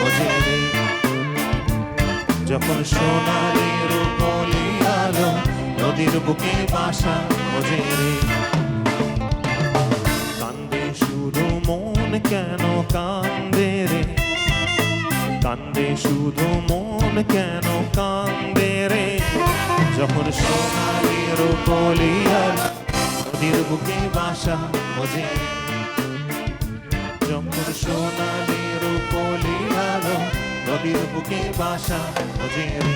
খোঁজে রে। যখন সোনালি রূপলি আলো নদীর বুকে বাসা খোঁজে রে। কান্দে শুধু মন কেন কান্দে রে, কান্দে শুধু মন কেন কান্দে রে। যখন সোনালি রূপলি আলো নদীর বুকে বাসা খোঁজে রে। যখন সোনালি রূপলি আলো নদীর বুকে বাসা খোঁজে রে।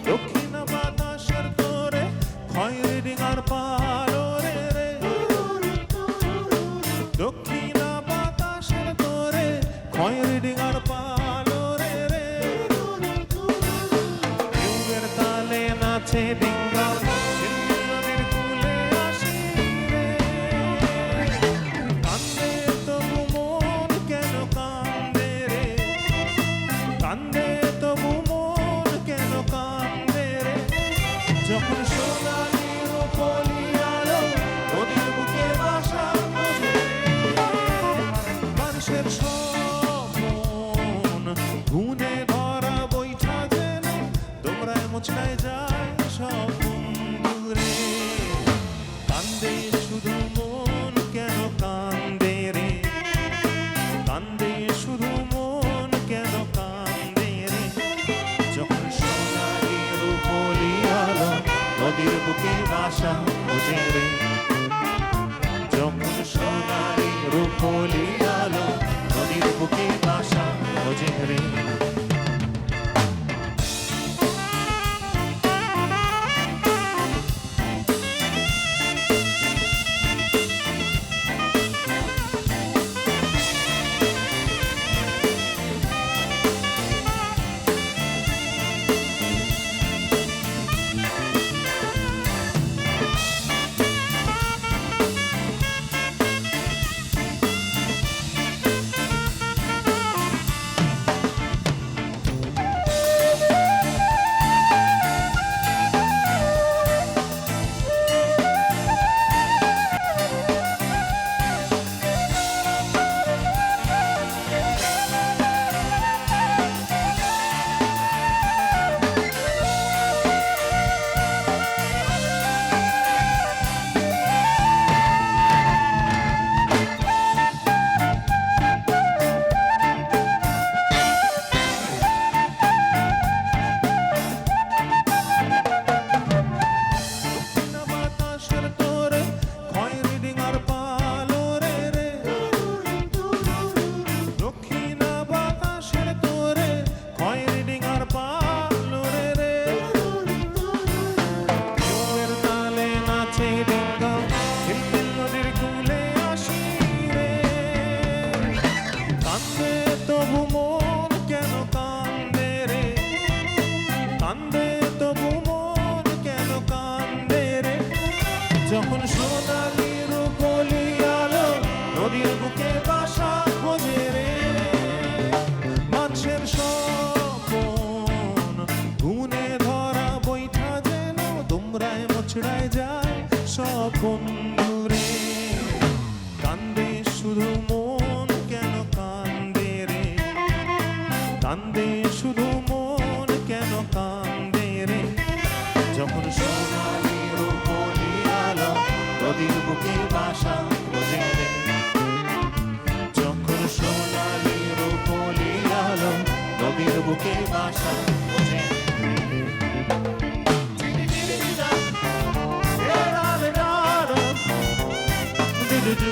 দক্ষিণ বাতাসের তোরে খয়েরি ডিঙার পালো রে রে। দক্ষিণ বাতাসের তোরে খয়েরি ডিঙার পালো রে রে। ঢেউয়ের তালে নাচে ডিঙ্গা শিল্পী নদীর কূলে আসি রে। কান্দে তবু মন কেন কান্দে রে, কান্দে তবু মন কেন কান্দে রে। যখন সোনালি রূপলি আলো নদীর বুকে বাসা খোঁজে রে। মানুষের সব মন গুনে ধরা বৈঠা যেন তোমরায় মুচড়ায় যায় সব বন্ধুরে। কান্দে শুধু মন কেন কান্দে রে, কান্দে শুধু মন কেন কান্দে রে। যখন সোনালি রূপলি আলো নদীর বুকে বাসা খোঁজে রে। যখন সোনালি রূপলি আলো নদীর বুকে বাসা খোঁজে রে। যখন সোনালি রূপলি আলো নদীর বুকে বাসা খোঁজে রে। মানুষের স্বপন গুনে ধরা বৈঠা যেন তোমরায় মুচড়ায় যায় সব বন্ধুরে। কান্দে শুধু মন কেন কান্দে রে, কান্দে শুধু মন কেন কান্দে রে। যখন সোনালি রূপলি আলো নদীর বুকে বাসা খোঁজে রে। যখন সোনালি রূপলি আলো নদীর বুকে বাসা খোঁজে রে। do